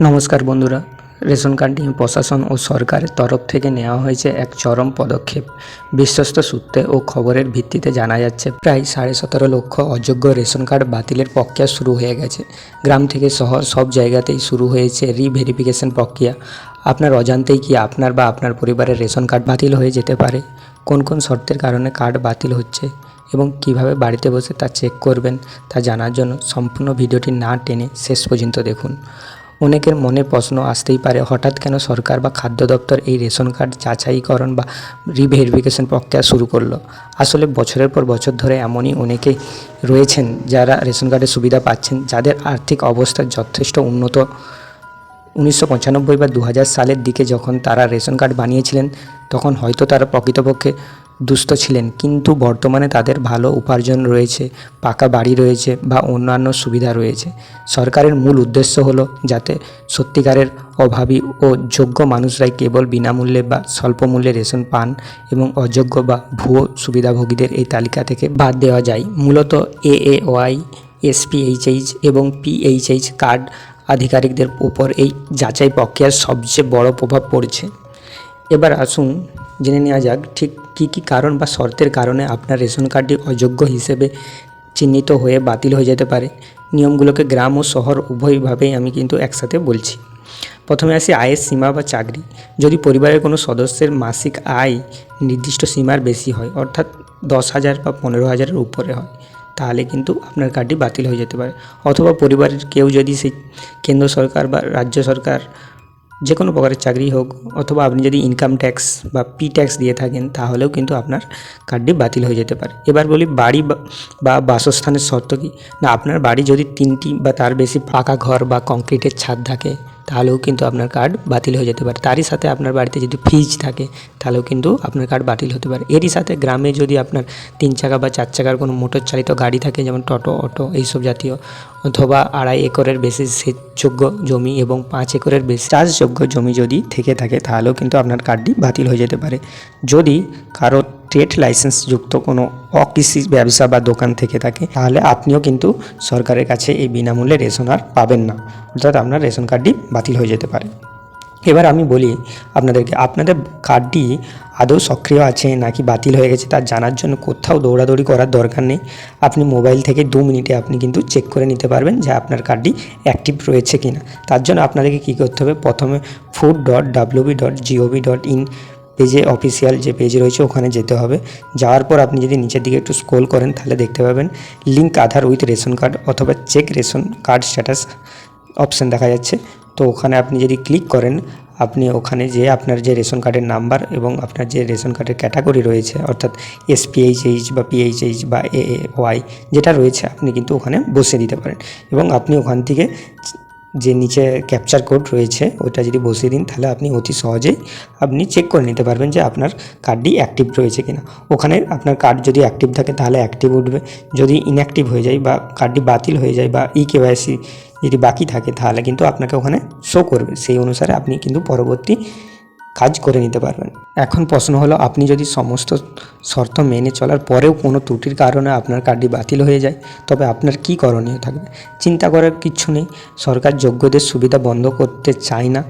নমস্কার বন্ধুরা, ration card নিয়ে প্রশাসন ও সরকারের তরফ থেকে নেওয়া হয়েছে এক চরম পদক্ষেপ। বিশ্বস্ত সূত্রে ও খবরের ভিত্তিতে জানা যাচ্ছে প্রায় 17.5 লক্ষ অযোগ্য রেশন কার্ড বাতিলের প্রক্রিয়া শুরু হয়ে গেছে। গ্রাম থেকে শহর সব জায়গাতেই শুরু হয়েছে রিভেরিফিকেশন প্রক্রিয়া। আপনার অজান্তেই কি আপনার বা আপনার পরিবারের রেশন কার্ড বাতিল হয়ে যেতে পারে। কোন কোন শর্তের কারণে কার্ড বাতিল হচ্ছে এবং কিভাবে বাড়িতে বসে তা চেক করবেন তা জানার জন্য সম্পূর্ণ ভিডিওটি না টেনে শেষ পর্যন্ত দেখুন। অনেকের মনে প্রশ্ন আসতেই পারে, হঠাৎ কেন সরকার বা খাদ্য দপ্তর এই রেশন কার্ড যাচাইকরণ বা রিভেরিফিকেশন প্রক্রিয়া শুরু করলো। আসলে বছরের পর বছর ধরে এমনই অনেকেই রয়েছেন যারা রেশন কার্ডের সুবিধা পাচ্ছেন, যাদের আর্থিক অবস্থা যথেষ্ট উন্নত। 1995 বা 2000 সালের দিকে যখন তারা রেশন কার্ড বানিয়েছিলেন তখন হয়তো তারা প্রকৃতপক্ষে দুস্থ ছিলেন, কিন্তু বর্তমানে তাদের ভালো উপার্জন রয়েছে, পাকা বাড়ি রয়েছে বা অন্যান্য সুবিধা রয়েছে। সরকারের মূল উদ্দেশ্য হলো যাতে সত্যিকারের অভাবী ও যোগ্য মানুষরাই কেবল বিনামূল্যে বা স্বল্প মূল্যে রেশন পান এবং অযোগ্য বা ভুয়ো সুবিধাভোগীদের এই তালিকা থেকে বাদ দেওয়া যায়। মূলত AAOI, SPHH এবং PHH কার্ড আধিকারিকদের উপর এই যাচাই প্রক্রিয়ার সবচেয়ে বড় প্রভাব পড়ছে। এবার আসুন জেনে নেওয়া যাক ঠিক কী কারণ বা শর্তের কারণে আপনার রেশন কার্ডটি অযোগ্য হিসেবে চিহ্নিত হয়ে বাতিল হয়ে যেতে পারে। নিয়মগুলোকে গ্রাম ও শহর উভয়ভাবেই আমি কিন্তু একসাথে বলছি। প্রথমে আসি আয়ের সীমা বা চাকরি। যদি পরিবারের কোনো সদস্যের মাসিক আয় নির্দিষ্ট সীমার বেশি হয়, অর্থাৎ 10,000 বা 15,000-এর উপরে হয়, তাহলে কিন্তু আপনার কার্ডটি বাতিল হয়ে যেতে পারে। অথবা পরিবারের কেউ যদি সেই কেন্দ্র সরকার বা রাজ্য সরকার যে কোনো প্রকারের চাকরি হোক, অথবা আপনি যদি ইনকাম ট্যাক্স বা ট্যাক্স দিয়ে থাকেন, তাহলেও কিন্তু আপনার কার্ডটি বাতিল হয়ে যেতে পারে। এবার বলি বাড়ি বা বাসস্থানের শর্ত কী না, আপনার বাড়ি যদি 3টি বা তার বেশি পাকা ঘর বা কংক্রিটের ছাদ থাকে, তাহলেও কিন্তু আপনার কার্ড বাতিল হয়ে যেতে পারে। তারই সাথে আপনার বাড়িতে যদি ফ্রিজ থাকে, তাহলেও কিন্তু আপনার কার্ড বাতিল হতে পারে। এরই সাথে গ্রামে যদি আপনার 3 চাকা বা 4 চাকার কোনো মোটর চালিত গাড়ি থাকে, যেমন টোটো, অটো এইসব জাতীয়, অথবা 2.5 একরের বেশি সেচযোগ্য জমি এবং 5 একরের বেশি চাষযোগ্য জমি যদি থেকে থাকে, তাহলেও কিন্তু আপনার কার্ডটি বাতিল হয়ে যেতে পারে। যদি কারো ট্রেড লাইসেন্সযুক্ত কোনো অকৃষি ব্যবসা বা দোকান থেকে থাকে, তাহলে আপনিও কিন্তু সরকারের কাছে এই বিনামূল্যে রেশন আর পাবেন না, অর্থাৎ আপনার রেশন কার্ডটি বাতিল হয়ে যেতে পারে। এবার আমি বলি আপনাদেরকে, আপনাদের কার্ডটি আদৌ সক্রিয় আছে নাকি বাতিল হয়ে গেছে তা জানার জন্য কোথাও দৌড়াদৌড়ি করার দরকার নেই। আপনি মোবাইল থেকে 2 মিনিটে আপনি কিন্তু চেক করে নিতে পারবেন যে আপনার কার্ডটি অ্যাক্টিভ রয়েছে কিনা। তার জন্য আপনাদেরকে কী করতে হবে, প্রথমে food.wb.gov.in পেজে, অফিসিয়াল যে পেজ রয়েছে ওখানে যেতে হবে। যাওয়ার পর আপনি যদি নিচের দিকে একটু স্ক্রল করেন, তাহলে দেখতে পাবেন link Aadhaar with ration card অথবা check ration card status option দেখা যাচ্ছে। তো ওখানে আপনি যদি ক্লিক করেন, আপনি ওখানে যে আপনার যে রেশন কার্ডের নাম্বার এবং আপনার যে রেশন কার্ডের ক্যাটাগরি রয়েছে, অর্থাৎ SPHH বা PHH বা AAOI যেটা রয়েছে, আপনি কিন্তু ওখানে বসিয়ে দিতে পারেন। এবং আপনি ওখান থেকে যে নিচে ক্যাপচার কোড রয়েছে ওটা যদি বসিয়ে দিন, তাহলে আপনি অতি সহজেই আপনি চেক করে নিতে পারবেন যে আপনার কার্ডটি অ্যাক্টিভ রয়েছে কিনা। ওখানে আপনার কার্ড যদি অ্যাক্টিভ থাকে তাহলে অ্যাক্টিভ উঠবে, যদি ইনঅ্যাক্টিভ হয়ে যায় বা কার্ডটি বাতিল হয়ে যায় বা KYC যদি বাকি থাকে, তাহলে কিন্তু আপনাকে ওখানে শো করবে। সেই অনুসারে আপনি কিন্তু পরবর্তী কাজ করে নিতে পারবেন। এখন প্রশ্ন হলো, আপনি যদি সমস্ত শর্ত মেনে চলার পরেও কোনো ত্রুটির কারণে আপনার কার্ডটি বাতিল হয়ে যায়, তবে আপনার কী করণীয় থাকবে। চিন্তা করার কিচ্ছু নেই, সরকার যোগ্যদের সুবিধা বন্ধ করতে চায় না।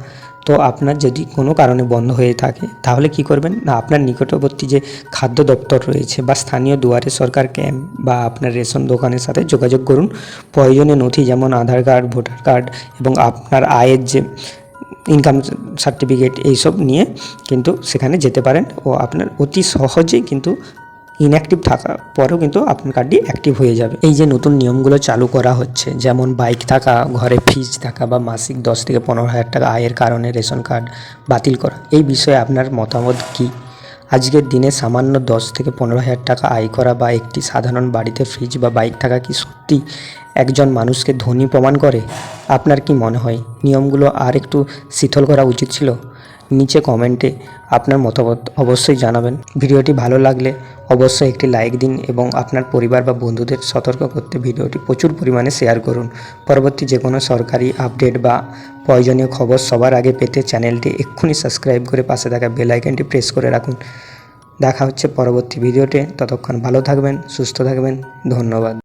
তো আপনার যদি কোনো কারণে বন্ধ হয়ে থাকে, তাহলে কি করবেন না, আপনার নিকটবর্তী যে খাদ্য দপ্তর রয়েছে বা স্থানীয় দুয়ারে সরকার ক্যাম্প বা আপনার রেশন দোকানের সাথে যোগাযোগ করুন। প্রয়োজনীয় নথি যেমন আধার কার্ড, ভোটার কার্ড এবং আপনার আয়ের যে ইনকাম সার্টিফিকেট, এইসব নিয়ে কিন্তু সেখানে যেতে পারেন ও আপনার অতি সহজেই কিন্তু ইনঅ্যাক্টিভ থাকা পরেও কিন্তু আপনার কার্ডটি অ্যাক্টিভ হয়ে যাবে। এই যে নতুন নিয়মগুলো চালু করা হচ্ছে, যেমন বাইক থাকা, ঘরে ফ্রিজ থাকা বা মাসিক 10 থেকে 15,000 টাকা আয়ের কারণে রেশন কার্ড বাতিল করা, এই বিষয়ে আপনার মতামত কী। আজকের দিনে সামান্য 10 থেকে 15,000 টাকা আয় করা বা একটি সাধারণ বাড়িতে ফ্রিজ বা বাইক থাকা কি সত্যি একজন মানুষকে ধনী প্রমাণ করে? আপনার কি মনে হয় নিয়মগুলো আর একটু শিথিল করা উচিত ছিল? নিচে কমেন্টে আপনার মতামত অবশ্যই জানাবেন। ভিডিওটি ভালো লাগলে অবশ্যই একটি লাইক দিন এবং আপনার পরিবার বা বন্ধুদের সতর্ক করতে ভিডিওটি প্রচুর পরিমাণে শেয়ার করুন। পরবর্তী যে কোনো সরকারি আপডেট বা প্রয়োজনীয় খবর সবার আগে পেতে চ্যানেলটি এক্ষুনি সাবস্ক্রাইব করে পাশে থাকা বেল আইকনটি প্রেস করে রাখুন। দেখা হচ্ছে পরবর্তী ভিডিওতে, ততক্ষণ ভালো থাকবেন, সুস্থ থাকবেন, ধন্যবাদ।